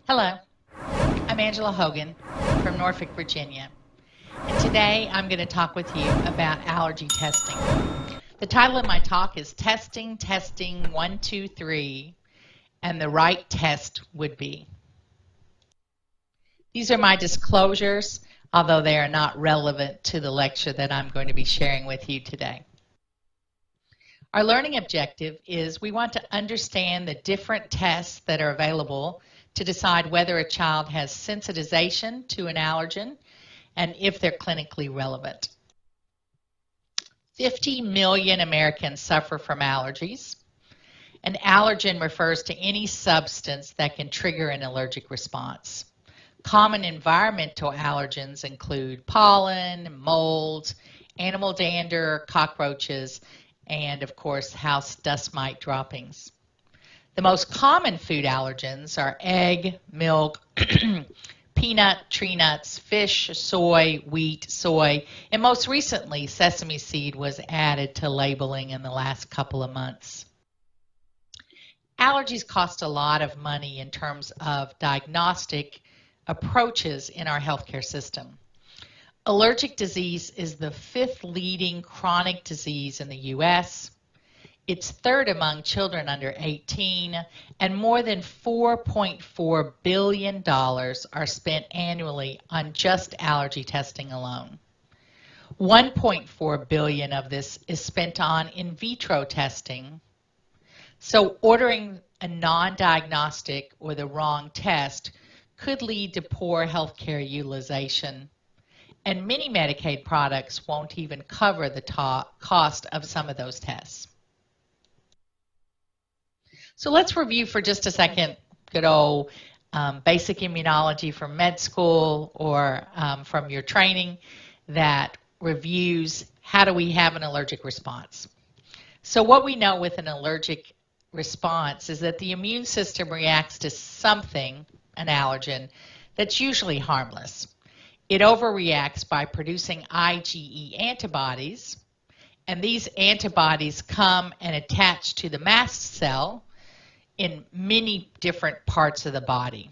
Hello, I'm Angela Hogan from Norfolk, Virginia, and today I'm going to talk with you about allergy testing. The title of my talk is Testing, Testing, 1, 2, 3, and the right test would be. These are my disclosures, although they are not relevant to the lecture that I'm going to be sharing with you today. Our learning objective is we want to understand the different tests that are available to decide whether a child has sensitization to an allergen and if they're clinically relevant. 50 million Americans suffer from allergies. An allergen refers to any substance that can trigger an allergic response. Common environmental allergens include pollen, mold, animal dander, cockroaches, and of course house dust mite droppings. The most common food allergens are egg, milk, peanut, tree nuts, fish, soy, wheat, soy, and most recently sesame seed was added to labeling in the last couple of months. Allergies cost a lot of money in terms of diagnostic approaches in our healthcare system. Allergic disease is the 5th leading chronic disease in the U.S. It's 3rd among children under 18, and more than $4.4 billion are spent annually on just allergy testing alone. $1.4 billion of this is spent on in vitro testing. So ordering a non-diagnostic or the wrong test could lead to poor healthcare utilization. And many Medicaid products won't even cover the cost of some of those tests. So let's review for just a second good old basic immunology from med school or from your training that reviews how do we have an allergic response. So what we know with an allergic response is that the immune system reacts to something, an allergen, that's usually harmless. It overreacts by producing IgE antibodies, and these antibodies come and attach to the mast cell in many different parts of the body.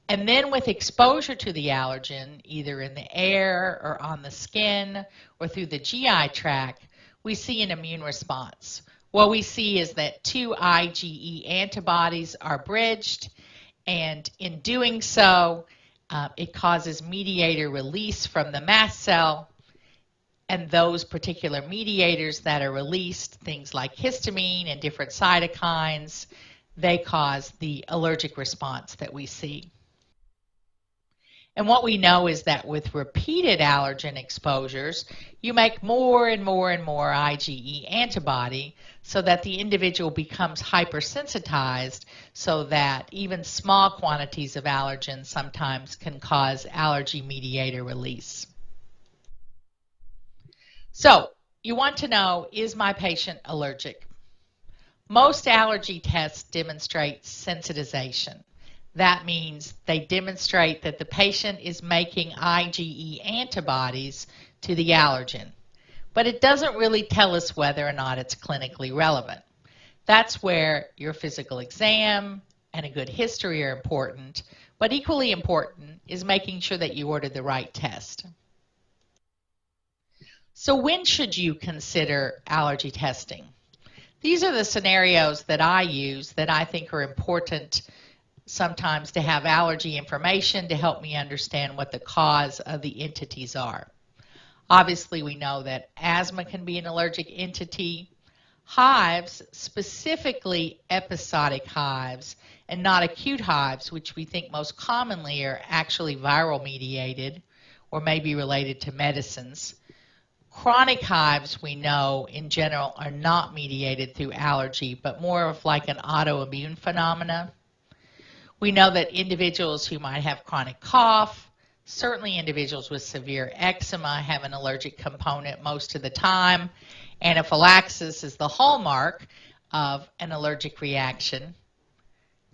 And then with exposure to the allergen, either in the air or on the skin or through the GI tract, we see an immune response. What we see is that 2 IgE antibodies are bridged, and in doing so, it causes mediator release from the mast cell, and those particular mediators that are released, things like histamine and different cytokines, they cause the allergic response that we see. And what we know is that with repeated allergen exposures, you make more and more and more IgE antibody so that the individual becomes hypersensitized, so that even small quantities of allergens sometimes can cause allergy mediator release. So you want to know, is my patient allergic? Most allergy tests demonstrate sensitization. That means they demonstrate that the patient is making IgE antibodies to the allergen. But it doesn't really tell us whether or not it's clinically relevant. That's where your physical exam and a good history are important, but equally important is making sure that you order the right test. So when should you consider allergy testing? These are the scenarios that I use that I think are important sometimes to have allergy information to help me understand what the cause of the entities are. Obviously, we know that asthma can be an allergic entity. Hives, specifically episodic hives and not acute hives, which we think most commonly are actually viral mediated or may be related to medicines. Chronic hives, we know, in general, are not mediated through allergy, but more of like an autoimmune phenomena. We know that individuals who might have chronic cough, certainly individuals with severe eczema, have an allergic component most of the time. Anaphylaxis is the hallmark of an allergic reaction.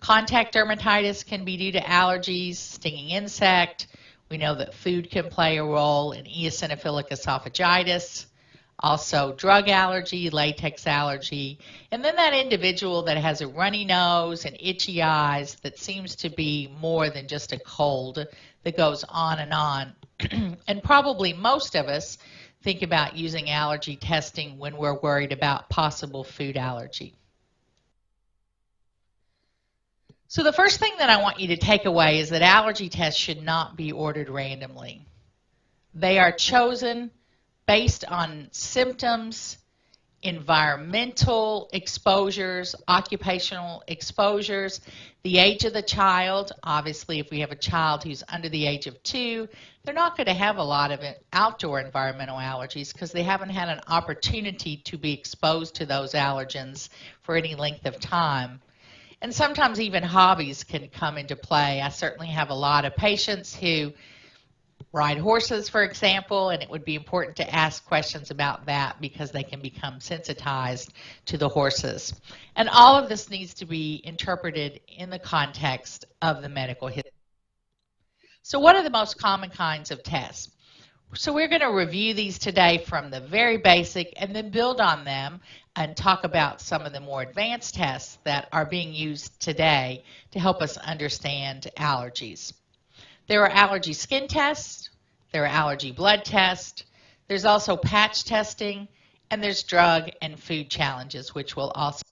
Contact dermatitis can be due to allergies, stinging insect. We know that food can play a role in eosinophilic esophagitis. also drug allergy, latex allergy, and then that individual that has a runny nose and itchy eyes that seems to be more than just a cold that goes on and on. And probably most of us think about using allergy testing when we're worried about possible food allergy. So the first thing that I want you to take away is that allergy tests should not be ordered randomly. They are chosen based on symptoms, environmental exposures, occupational exposures, the age of the child. Obviously, if we have a child who's under the age of 2, they're not going to have a lot of outdoor environmental allergies because they haven't had an opportunity to be exposed to those allergens for any length of time. And sometimes even hobbies can come into play. I certainly have a lot of patients who ride horses, for example, and it would be important to ask questions about that because they can become sensitized to the horses. And all of this needs to be interpreted in the context of the medical history. So what are the most common kinds of tests? So we're going to review these today from the very basic and then build on them and talk about some of the more advanced tests that are being used today to help us understand allergies. There are allergy skin tests, there are allergy blood tests, there's also patch testing, and there's drug and food challenges, which will also.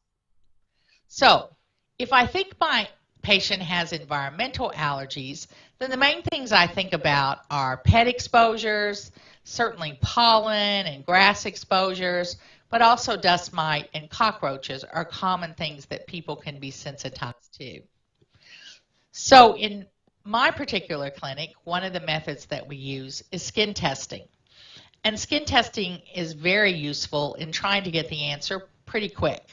So, if I think my patient has environmental allergies, then the main things I think about are pet exposures, certainly pollen and grass exposures, but also dust mite and cockroaches are common things that people can be sensitized to. So in my particular clinic, one of the methods that we use is skin testing. And skin testing is very useful in trying to get the answer pretty quick.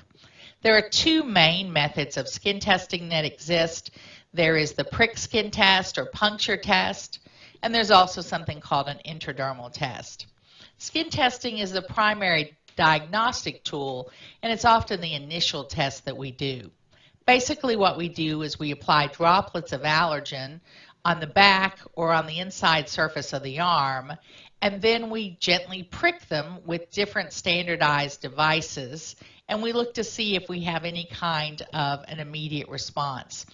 There are two main methods of skin testing that exist. There is the prick skin test or puncture test, and there's also something called an intradermal test. Skin testing is the primary diagnostic tool, and it's often the initial test that we do. Basically what we do is we apply droplets of allergen on the back or on the inside surface of the arm, and then we gently prick them with different standardized devices, and we look to see if we have any kind of an immediate response.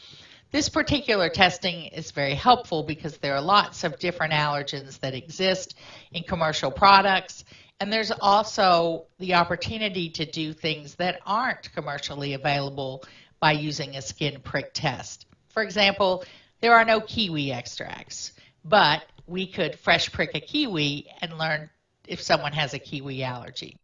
This particular testing is very helpful because there are lots of different allergens that exist in commercial products, and there's also the opportunity to do things that aren't commercially available by using a skin prick test. For example, there are no kiwi extracts, but we could fresh prick a kiwi and learn if someone has a kiwi allergy.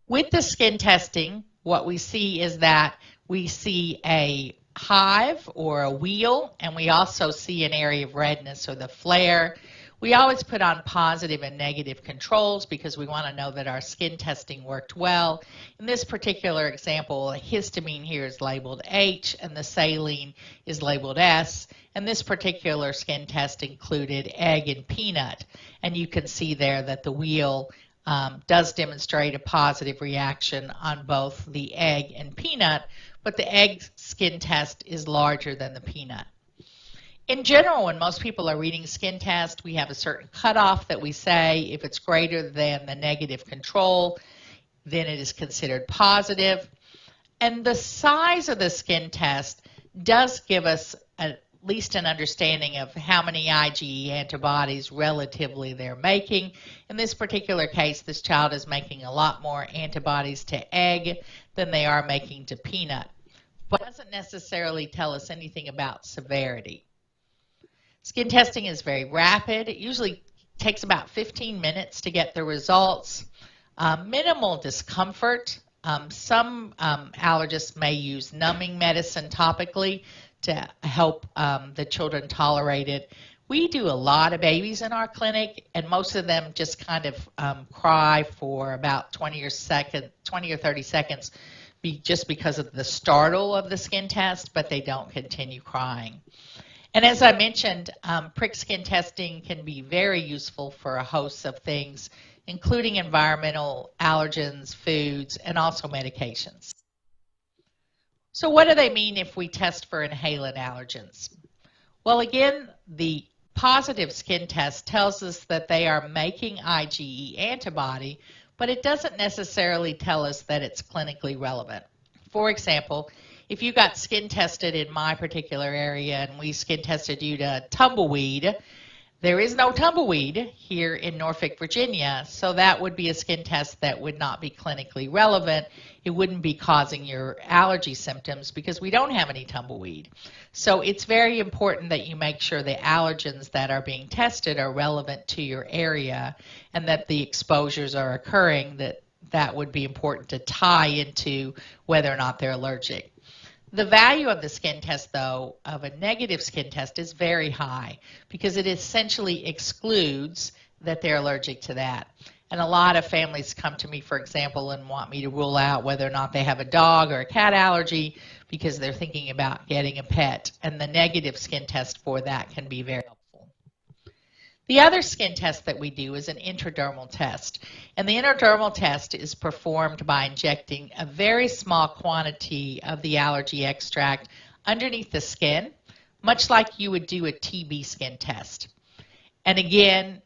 With the skin testing, what we see is that we see a hive or a wheal, and we also see an area of redness or the flare. We always put on positive and negative controls because we want to know that our skin testing worked well. In this particular example, histamine here is labeled H and the saline is labeled S. And this particular skin test included egg and peanut. And you can see there that the wheal does demonstrate a positive reaction on both the egg and peanut, but the egg skin test is larger than the peanut. In general, when most people are reading skin test, we have a certain cutoff that we say if it's greater than the negative control, then it is considered positive. And the size of the skin test does give us at least an understanding of how many IgE antibodies relatively they're making. In this particular case, this child is making a lot more antibodies to egg than they are making to peanut. But it doesn't necessarily tell us anything about severity. Skin testing is very rapid. It usually takes about 15 minutes to get the results. Minimal discomfort. Some allergists may use numbing medicine topically to help the children tolerate it. We do a lot of babies in our clinic, and most of them just kind of cry for about 20 or 30 seconds just because of the startle of the skin test, but they don't continue crying. And as I mentioned, prick skin testing can be very useful for a host of things, including environmental allergens, foods, and also medications. So what do they mean if we test for inhalant allergens? Well, again, the positive skin test tells us that they are making IgE antibody, but it doesn't necessarily tell us that it's clinically relevant. For example, if you got skin tested in my particular area and we skin tested you to tumbleweed, there is no tumbleweed here in Norfolk, Virginia, so that would be a skin test that would not be clinically relevant. It wouldn't be causing your allergy symptoms because we don't have any tumbleweed. So it's very important that you make sure the allergens that are being tested are relevant to your area and that the exposures are occurring. That would be important to tie into whether or not they're allergic. The value of the skin test, though, of a negative skin test is very high because it essentially excludes that they're allergic to that. And a lot of families come to me, for example, and want me to rule out whether or not they have a dog or a cat allergy because they're thinking about getting a pet. And the negative skin test for that can be very helpful. The other skin test that we do is an intradermal test. And the intradermal test is performed by injecting a very small quantity of the allergy extract underneath the skin, much like you would do a TB skin test. And again,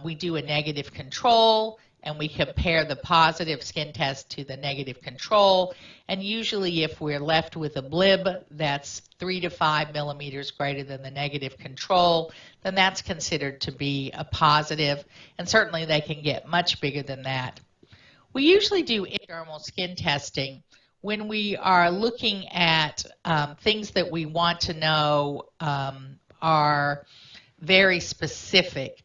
we do a negative control and we compare the positive skin test to the negative control. And usually if we're left with a blib that's 3 to 5 millimeters greater than the negative control, then that's considered to be a positive. And certainly they can get much bigger than that. We usually do intradermal skin testing when we are looking at things that we want to know are very specific.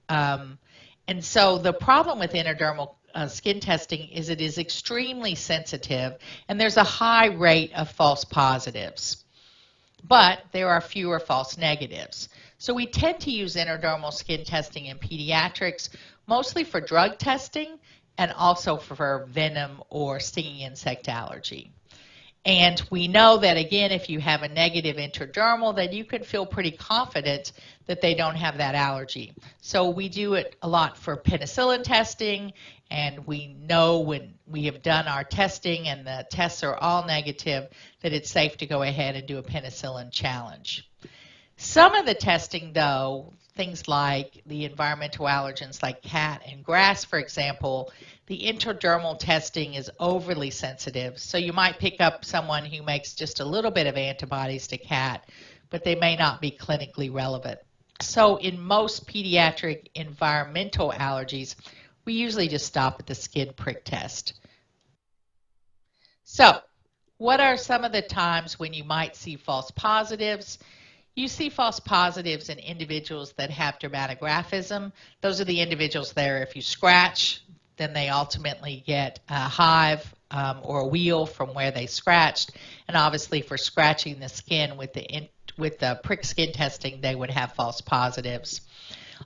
And so the problem with intradermal skin testing is it is extremely sensitive and there's a high rate of false positives, but there are fewer false negatives. So we tend to use intradermal skin testing in pediatrics mostly for drug testing and also for venom or stinging insect allergy. And we know that, again, if you have a negative intradermal, then you can feel pretty confident that they don't have that allergy. So we do it a lot for penicillin testing, and we know when we have done our testing and the tests are all negative that it's safe to go ahead and do a penicillin challenge. Some of the testing, though, things like the environmental allergens like cat and grass, for example, the intradermal testing is overly sensitive. So you might pick up someone who makes just a little bit of antibodies to cat, but they may not be clinically relevant. So in most pediatric environmental allergies, we usually just stop at the skin prick test. So what are some of the times when you might see false positives? You see false positives in individuals that have dermatographism. Those are the individuals there, if you scratch, then they ultimately get a hive or a wheal from where they scratched. And obviously for scratching the skin with the prick skin testing, they would have false positives.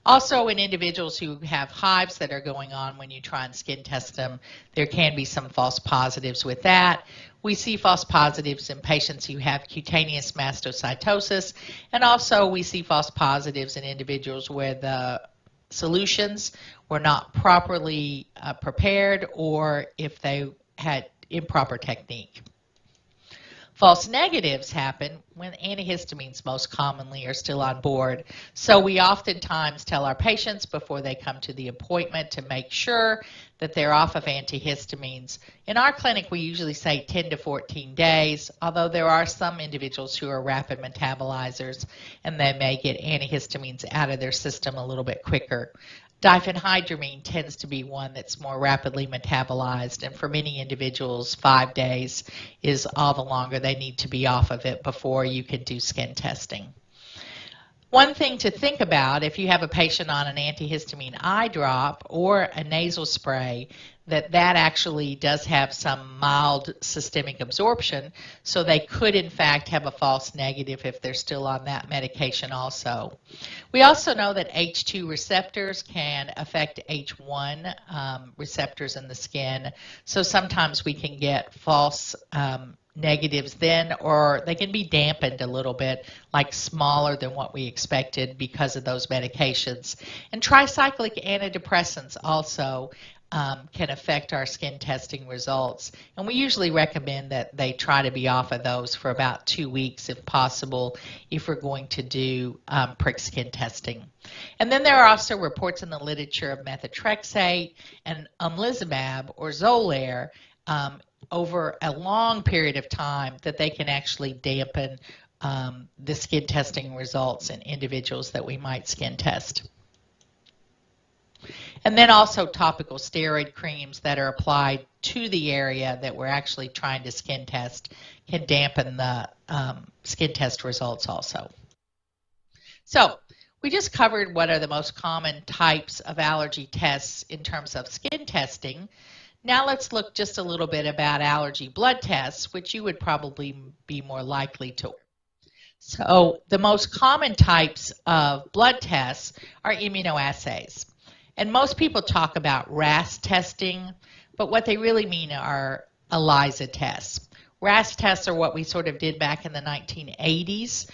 Also in individuals who have hives that are going on when you try and skin test them, there can be some false positives with that. We see false positives in patients who have cutaneous mastocytosis, and also we see false positives in individuals where the solutions were not properly prepared or if they had improper technique. False negatives happen when antihistamines most commonly are still on board. So we oftentimes tell our patients before they come to the appointment to make sure that they're off of antihistamines. In our clinic, we usually say 10 to 14 days, although there are some individuals who are rapid metabolizers and they may get antihistamines out of their system a little bit quicker. Diphenhydramine tends to be one that's more rapidly metabolized, and for many individuals, 5 days is all the longer they need to be off of it before you can do skin testing. One thing to think about if you have a patient on an antihistamine eye drop or a nasal spray, that actually does have some mild systemic absorption, so they could in fact have a false negative if they're still on that medication also. We also know that H2 receptors can affect H1 receptors in the skin, so sometimes we can get false negatives then, or they can be dampened a little bit, like smaller than what we expected because of those medications. And tricyclic antidepressants also can affect our skin testing results. And we usually recommend that they try to be off of those for about 2 weeks if possible if we're going to do prick skin testing. And then there are also reports in the literature of methotrexate and omalizumab or Xolair over a long period of time that they can actually dampen the skin testing results in individuals that we might skin test. And then also topical steroid creams that are applied to the area that we're actually trying to skin test can dampen the skin test results also. So we just covered what are the most common types of allergy tests in terms of skin testing. Now let's look just a little bit about allergy blood tests, which you would probably be more likely to. So the most common types of blood tests are immunoassays. And most people talk about RAS testing, but what they really mean are ELISA tests. RAS tests are what we sort of did back in the 1980s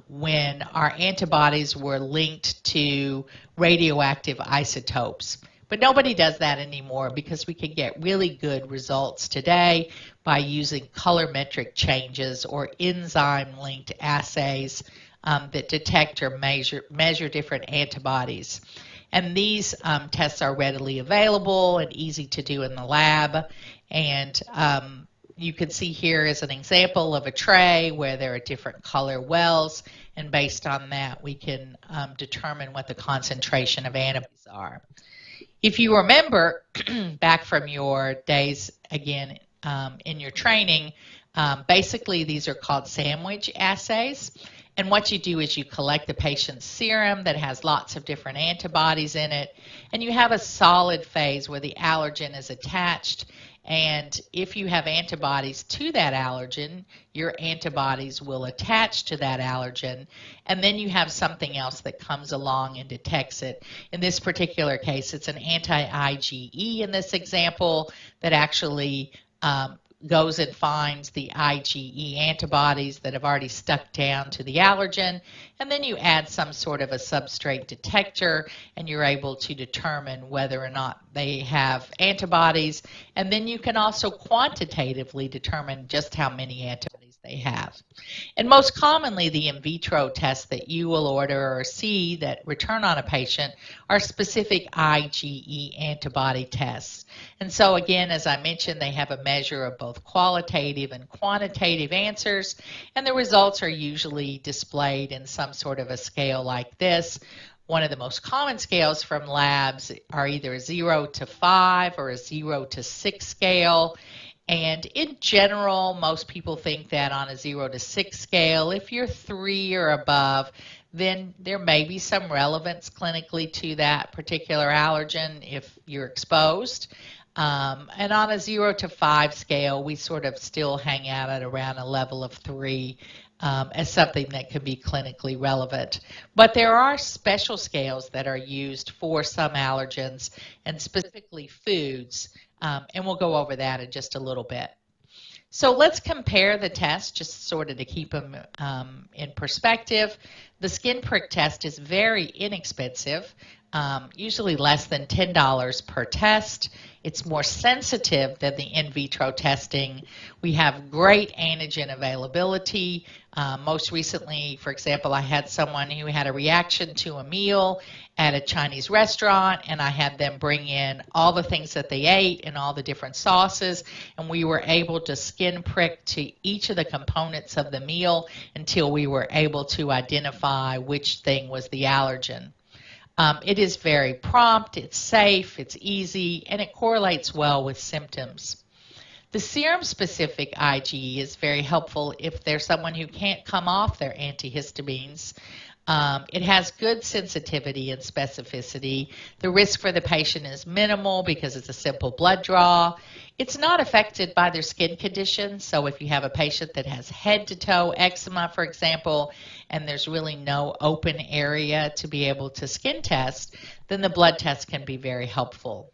when our antibodies were linked to radioactive isotopes. But nobody does that anymore because we can get really good results today by using colorimetric changes or enzyme-linked assays that detect or measure different antibodies. And these tests are readily available and easy to do in the lab. And you can see here is an example of a tray where there are different color wells. And based on that, we can determine what the concentration of antibodies are. If you remember back from your days, again, in your training, basically these are called sandwich assays. And what you do is you collect the patient's serum that has lots of different antibodies in it, and you have a solid phase where the allergen is attached. And if you have antibodies to that allergen, your antibodies will attach to that allergen, and then you have something else that comes along and detects it. In this particular case, it's an anti-IgE in this example that actually goes and finds the IgE antibodies that have already stuck down to the allergen, and then you add some sort of a substrate detector and you're able to determine whether or not they have antibodies, and then you can also quantitatively determine just how many antibodies they have. And most commonly, the in vitro tests that you will order or see that return on a patient are specific IgE antibody tests. And so again, as I mentioned, they have a measure of both qualitative and quantitative answers, and the results are usually displayed in some sort of a scale like this. One of the most common scales from labs are either a 0 to 5 or a 0 to 6 scale. And in general, most people think that on a 0 to 6 scale, if you're 3 or above, then there may be some relevance clinically to that particular allergen if you're exposed. And on a 0 to 5 scale, we sort of still hang out at around a level of 3 as something that could be clinically relevant. But there are special scales that are used for some allergens and specifically foods, and we'll go over that in just a little bit. So let's compare the tests just sort of to keep them in perspective. The skin prick test is very inexpensive, usually less than $10 per test. It's more sensitive than the in vitro testing. We have great antigen availability. Most recently, for example, I had someone who had a reaction to a meal at a Chinese restaurant, and I had them bring in all the things that they ate and all the different sauces, and we were able to skin prick to each of the components of the meal until we were able to identify which thing was the allergen. It is very prompt, it's safe, it's easy, and it correlates well with symptoms. The serum-specific IgE is very helpful if there's someone who can't come off their antihistamines. It has good sensitivity and specificity. The risk for the patient is minimal because it's a simple blood draw. It's not affected by their skin condition, so if you have a patient that has head-to-toe eczema, for example, and there's really no open area to be able to skin test, then the blood test can be very helpful.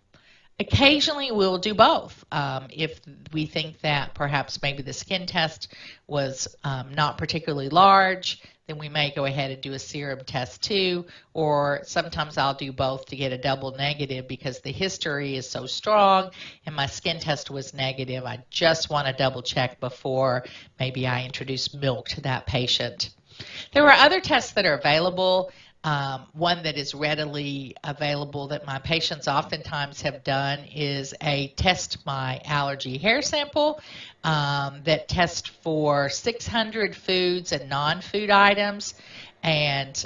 Occasionally, we'll do both. If we think that perhaps maybe the skin test was not particularly large, then we may go ahead and do a serum test too, or sometimes I'll do both to get a double negative because the history is so strong and my skin test was negative. I just want to double check before maybe I introduce milk to that patient. There are other tests that are available. One that is readily available that my patients oftentimes have done is a test my allergy hair sample that tests for 600 foods and non-food items. And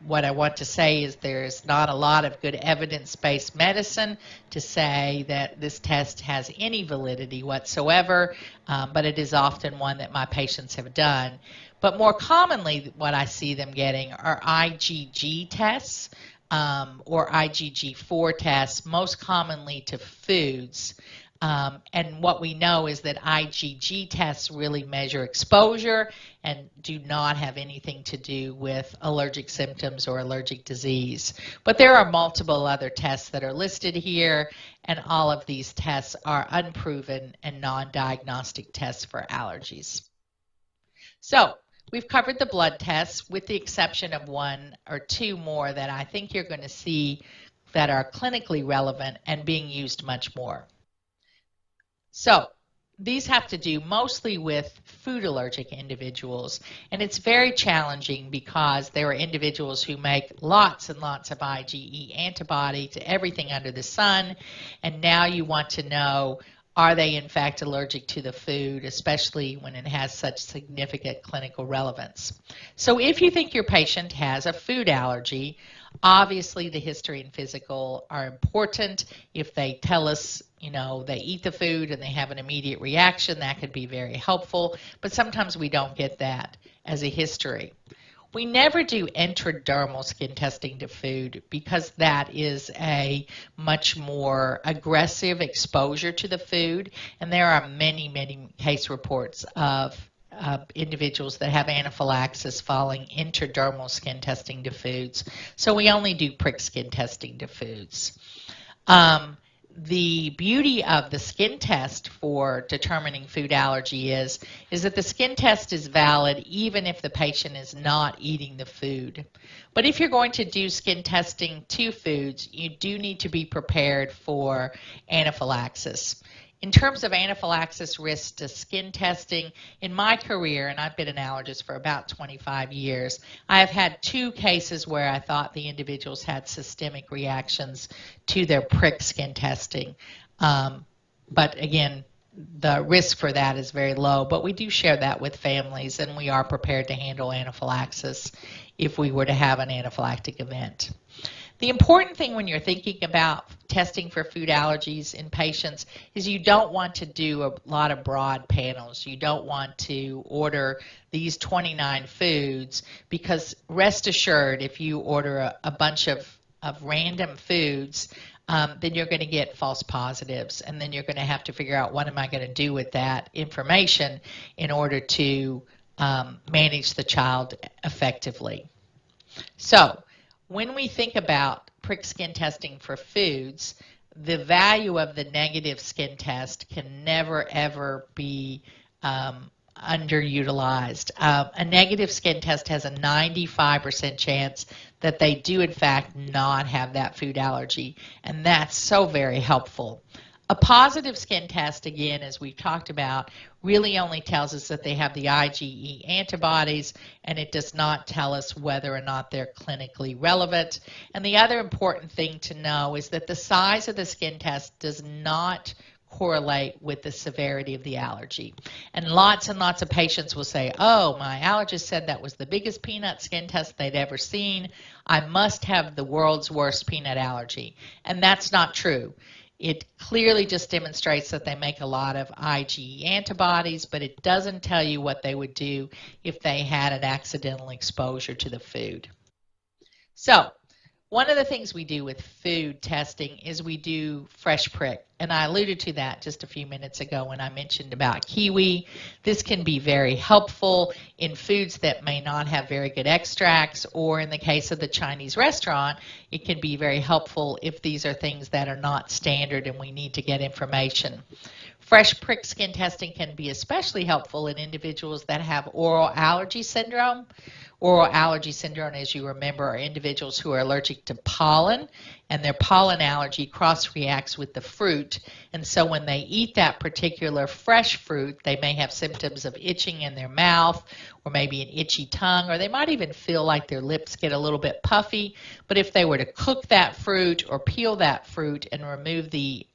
what I want to say is there's not a lot of good evidence-based medicine to say that this test has any validity whatsoever, but it is often one that my patients have done. But more commonly, what I see them getting are IgG tests or IgG4 tests, most commonly to foods. And what we know is that IgG tests really measure exposure and do not have anything to do with allergic symptoms or allergic disease. But there are multiple other tests that are listed here, and all of these tests are unproven and non-diagnostic tests for allergies. So, we've covered the blood tests with the exception of one or two more that I think you're going to see that are clinically relevant and being used much more. So, these have to do mostly with food allergic individuals, and it's very challenging because there are individuals who make lots and lots of IgE antibody to everything under the sun, and now you want to know, are they in fact allergic to the food, especially when it has such significant clinical relevance. So if you think your patient has a food allergy, obviously the history and physical are important. If they tell us, you know, they eat the food and they have an immediate reaction, that could be very helpful, but sometimes we don't get that as a history. We never do intradermal skin testing to food because that is a much more aggressive exposure to the food, and there are many, many case reports of individuals that have anaphylaxis following intradermal skin testing to foods. So we only do prick skin testing to foods. The beauty of the skin test for determining food allergy is that the skin test is valid even if the patient is not eating the food. But if you're going to do skin testing to foods, you do need to be prepared for anaphylaxis. In terms of anaphylaxis risk to skin testing, in my career, and I've been an allergist for about 25 years, I have had 2 cases where I thought the individuals had systemic reactions to their prick skin testing. But again, the risk for that is very low, but we do share that with families, and we are prepared to handle anaphylaxis if we were to have an anaphylactic event. The important thing when you're thinking about testing for food allergies in patients is you don't want to do a lot of broad panels. You don't want to order these 29 foods because rest assured if you order a bunch of random foods, then you're going to get false positives, and then you're going to have to figure out what am I going to do with that information in order to manage the child effectively. So, when we think about prick skin testing for foods, the value of the negative skin test can never ever be underutilized. A negative skin test has a 95% chance that they do in fact not have that food allergy, and that's so very helpful. A positive skin test, again, as we've talked about, really only tells us that they have the IgE antibodies, and it does not tell us whether or not they're clinically relevant. And the other important thing to know is that the size of the skin test does not correlate with the severity of the allergy. And lots of patients will say, oh, my allergist said that was the biggest peanut skin test they'd ever seen. I must have the world's worst peanut allergy. And that's not true. It clearly just demonstrates that they make a lot of IgE antibodies, but it doesn't tell you what they would do if they had an accidental exposure to the food. So, One of the things we do with food testing is we do fresh prick. And I alluded to that just a few minutes ago when I mentioned about kiwi. This can be very helpful in foods that may not have very good extracts, or in the case of the Chinese restaurant, it can be very helpful if these are things that are not standard and we need to get information. Fresh prick skin testing can be especially helpful in individuals that have oral allergy syndrome. Oral allergy syndrome, as you remember, are individuals who are allergic to pollen, and their pollen allergy cross-reacts with the fruit. And so when they eat that particular fresh fruit, they may have symptoms of itching in their mouth, or maybe an itchy tongue, or they might even feel like their lips get a little bit puffy. But if they were to cook that fruit or peel that fruit and remove the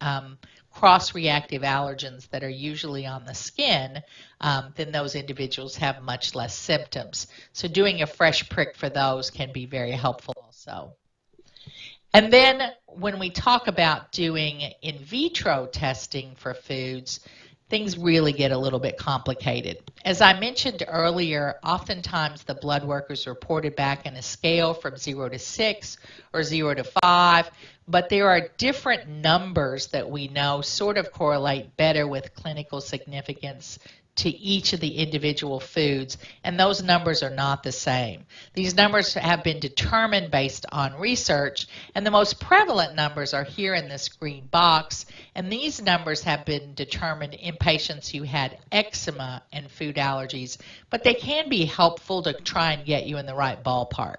cross-reactive allergens that are usually on the skin, then those individuals have much less symptoms. So doing a fresh prick for those can be very helpful also. And then when we talk about doing in vitro testing for foods, things really get a little bit complicated. As I mentioned earlier, oftentimes the blood work is reported back in a scale from 0 to 6 or 0 to 5, but there are different numbers that we know sort of correlate better with clinical significance to each of the individual foods, and those numbers are not the same. These numbers have been determined based on research, and the most prevalent numbers are here in this green box, and these numbers have been determined in patients who had eczema and food allergies, but they can be helpful to try and get you in the right ballpark.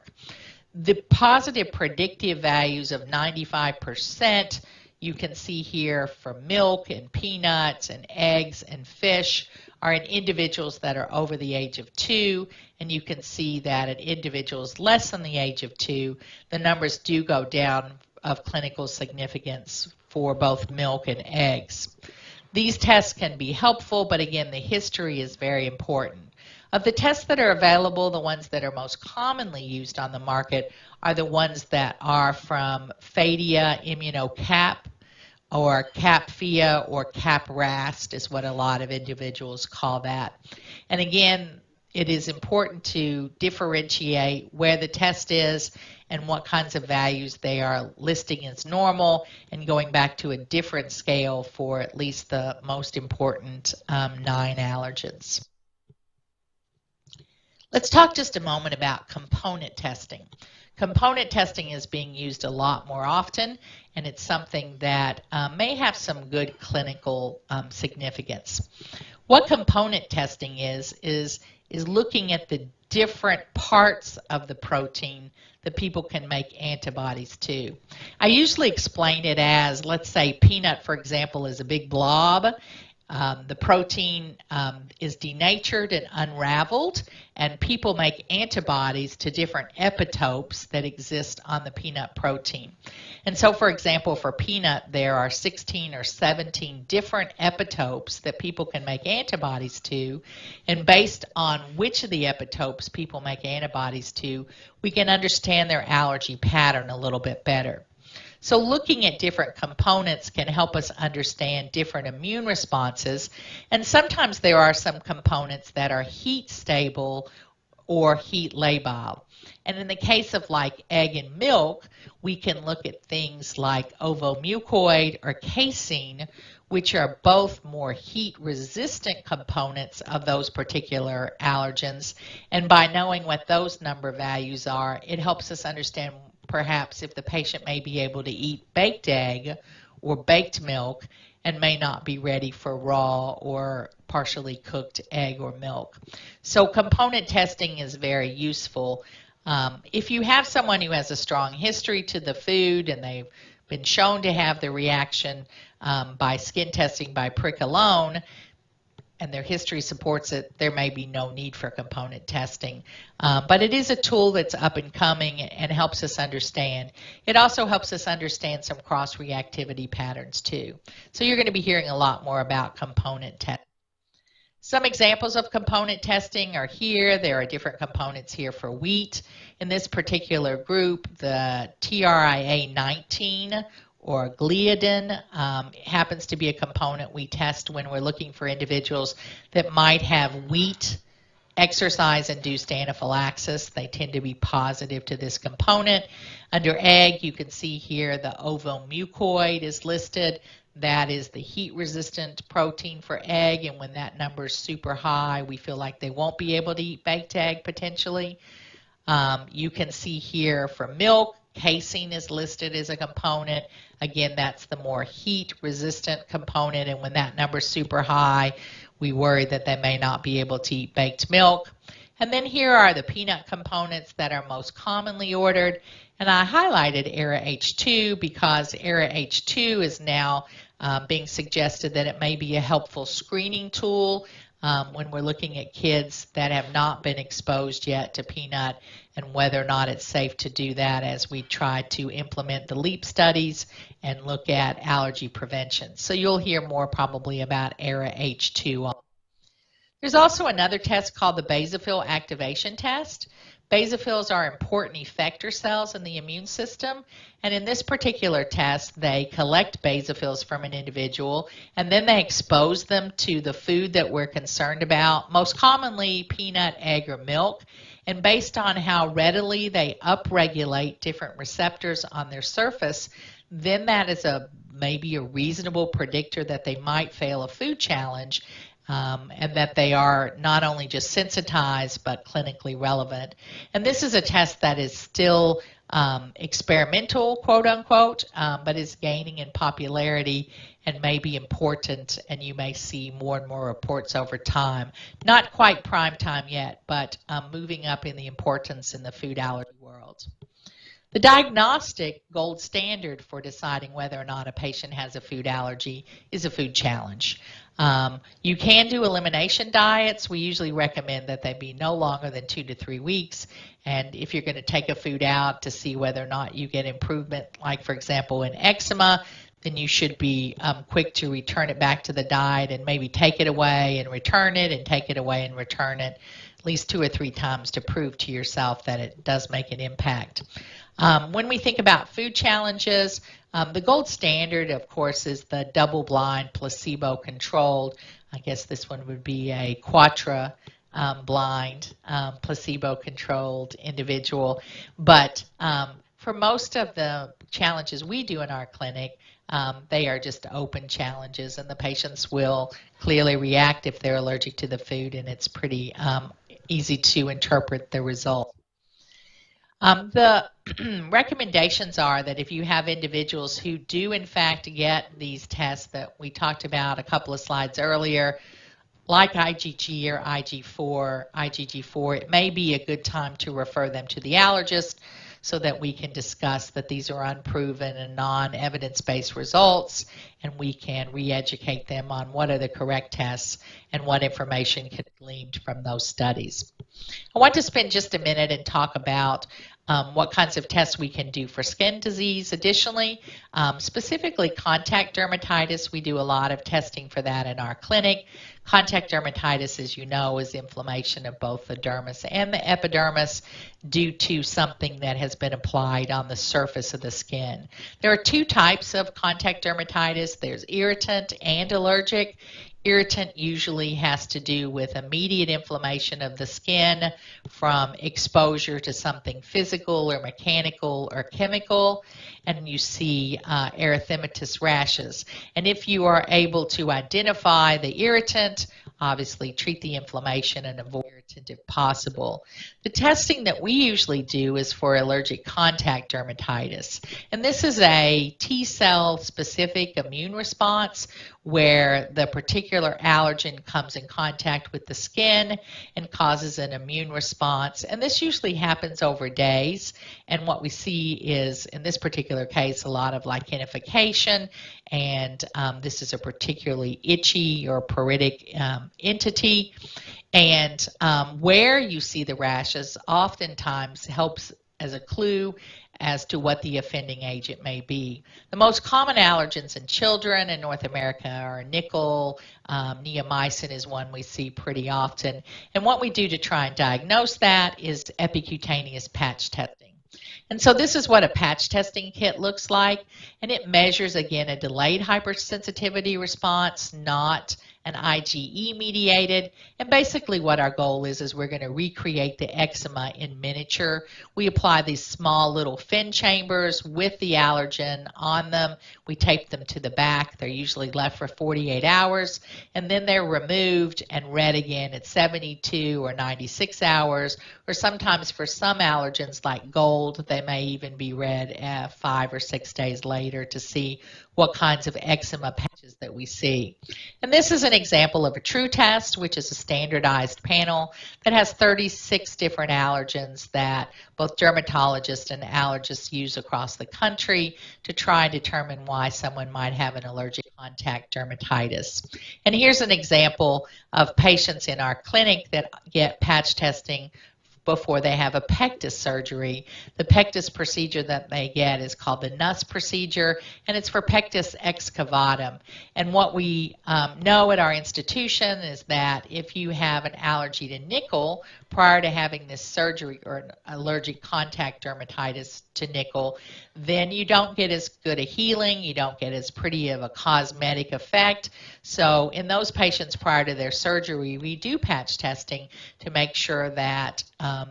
The positive predictive values of 95%, you can see here for milk and peanuts and eggs and fish, are in individuals that are over the age of 2, and you can see that in individuals less than the age of 2, the numbers do go down of clinical significance for both milk and eggs. These tests can be helpful, but again, the history is very important. Of the tests that are available, the ones that are most commonly used on the market are the ones that are from Phadia Immunocap, or CAPFIA, or CAPRAST is what a lot of individuals call that. And again, it is important to differentiate where the test is and what kinds of values they are listing as normal, and going back to a different scale for at least the most important 9 allergens. Let's talk just a moment about component testing. Component testing is being used a lot more often, and it's something that may have some good clinical significance. What component testing is looking at the different parts of the protein that people can make antibodies to. I usually explain it as, let's say peanut, for example, is a big blob. The protein is denatured and unraveled, and people make antibodies to different epitopes that exist on the peanut protein. And so, for example, for peanut, there are 16 or 17 different epitopes that people can make antibodies to, and based on which of the epitopes people make antibodies to, we can understand their allergy pattern a little bit better. So looking at different components can help us understand different immune responses, and sometimes there are some components that are heat stable or heat labile. And in the case of like egg and milk, we can look at things like ovomucoid or casein, which are both more heat resistant components of those particular allergens. And by knowing what those number values are, it helps us understand perhaps if the patient may be able to eat baked egg or baked milk and may not be ready for raw or partially cooked egg or milk. So component testing is very useful. If you have someone who has a strong history to the food and they've been shown to have the reaction by skin testing by prick alone, and their history supports it, there may be no need for component testing. But it is a tool that's up and coming and helps us understand. It also helps us understand some cross-reactivity patterns too. So you're going to be hearing a lot more about component testing. Some examples of component testing are here. There are different components here for wheat. In this particular group, the TRIA19 or gliadin happens to be a component we test when we're looking for individuals that might have wheat exercise-induced anaphylaxis. They tend to be positive to this component. Under egg, you can see here the ovomucoid is listed. That is the heat-resistant protein for egg, and when that number is super high, we feel like they won't be able to eat baked egg potentially. You can see here for milk, casein is listed as a component. Again, that's the more heat-resistant component, and when that number is super high, we worry that they may not be able to eat baked milk. And then here are the peanut components that are most commonly ordered. And I highlighted ERA H2 because ERA H2 is now being suggested that it may be a helpful screening tool when we're looking at kids that have not been exposed yet to peanut, and whether or not it's safe to do that as we try to implement the LEAP studies and look at allergy prevention. So you'll hear more probably about ERA H2. There's also another test called the basophil activation test. Basophils are important effector cells in the immune system, and in this particular test, they collect basophils from an individual, and then they expose them to the food that we're concerned about, most commonly peanut, egg, or milk, and based on how readily they upregulate different receptors on their surface, then that is maybe a reasonable predictor that they might fail a food challenge. And that they are not only just sensitized but clinically relevant. And this is a test that is still experimental, quote unquote, but is gaining in popularity and may be important, and you may see more and more reports over time. Not quite prime time yet, but moving up in the importance in the food allergy world. The diagnostic gold standard for deciding whether or not a patient has a food allergy is a food challenge. You can do elimination diets. We usually recommend that they be no longer than 2 to 3 weeks. And if you're going to take a food out to see whether or not you get improvement, like for example in eczema, then you should be quick to return it back to the diet and maybe take it away and return it and take it away and return it at least 2 or 3 times to prove to yourself that it does make an impact. When we think about food challenges, the gold standard, of course, is the double-blind, placebo-controlled. I guess this one would be a quadra-blind, placebo-controlled individual. But for most of the challenges we do in our clinic, they are just open challenges, and the patients will clearly react if they're allergic to the food, and it's pretty easy to interpret the result. The recommendations are that if you have individuals who do in fact get these tests that we talked about a couple of slides earlier, like IgG or IgG4, it may be a good time to refer them to the allergist so that we can discuss that these are unproven and non-evidence-based results, and we can re-educate them on what are the correct tests and what information can be gleaned from those studies. I want to spend just a minute and talk about what kinds of tests we can do for skin disease. Additionally, specifically contact dermatitis, we do a lot of testing for that in our clinic. Contact dermatitis, as you know, is inflammation of both the dermis and the epidermis due to something that has been applied on the surface of the skin. There are 2 types of contact dermatitis. There's irritant and allergic. Irritant usually has to do with immediate inflammation of the skin from exposure to something physical or mechanical or chemical, and you see erythematous rashes. And if you are able to identify the irritant, obviously treat the inflammation and avoid irritant if possible. The testing that we usually do is for allergic contact dermatitis, and this is a T-cell specific immune response where the particular allergen comes in contact with the skin and causes an immune response. And this usually happens over days. And what we see is, in this particular case, a lot of lichenification. And this is a particularly itchy or pruritic entity. And where you see the rashes oftentimes helps as a clue as to what the offending agent may be. The most common allergens in children in North America are nickel, neomycin is one we see pretty often. And what we do to try and diagnose that is epicutaneous patch testing. And so this is what a patch testing kit looks like, and it measures, again, a delayed hypersensitivity response, not and IgE mediated. And basically what our goal is we're going to recreate the eczema in miniature. We apply these small little fin chambers with the allergen on them. We tape them to the back. They're usually left for 48 hours, and then they're removed and read again at 72 or 96 hours, or sometimes for some allergens like gold, they may even be read 5 or 6 days later to see what kinds of eczema patches that we see. And this is an example of a true test, which is a standardized panel that has 36 different allergens that both dermatologists and allergists use across the country to try and determine why someone might have an allergic contact dermatitis. And here's an example of patients in our clinic that get patch testing before they have a pectus surgery. The pectus procedure that they get is called the Nuss procedure, and it's for pectus excavatum. And what we know at our institution is that if you have an allergy to nickel prior to having this surgery or an allergic contact dermatitis to nickel, then you don't get as good a healing, you don't get as pretty of a cosmetic effect. So in those patients prior to their surgery, we do patch testing to make sure that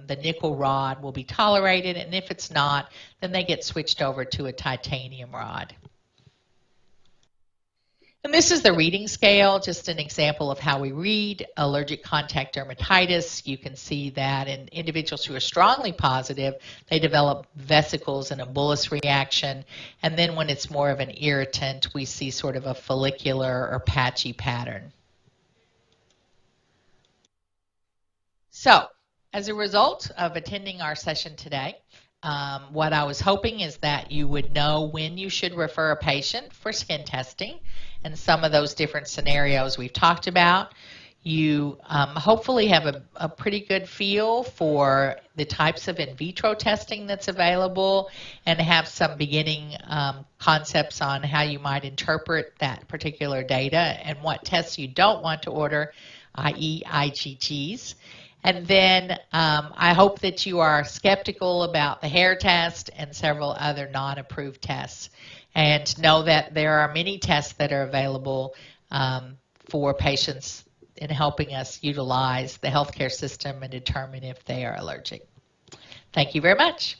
the nickel rod will be tolerated, and if it's not, then they get switched over to a titanium rod. And this is the reading scale, just an example of how we read allergic contact dermatitis. You can see that in individuals who are strongly positive, they develop vesicles and a bullous reaction. And then when it's more of an irritant, we see sort of a follicular or patchy pattern. So, as a result of attending our session today, what I was hoping is that you would know when you should refer a patient for skin testing and some of those different scenarios we've talked about. You hopefully have a pretty good feel for the types of in vitro testing that's available and have some beginning concepts on how you might interpret that particular data and what tests you don't want to order, i.e. IgGs. And then I hope that you are skeptical about the hair test and several other non-approved tests. And know that there are many tests that are available for patients in helping us utilize the healthcare system and determine if they are allergic. Thank you very much.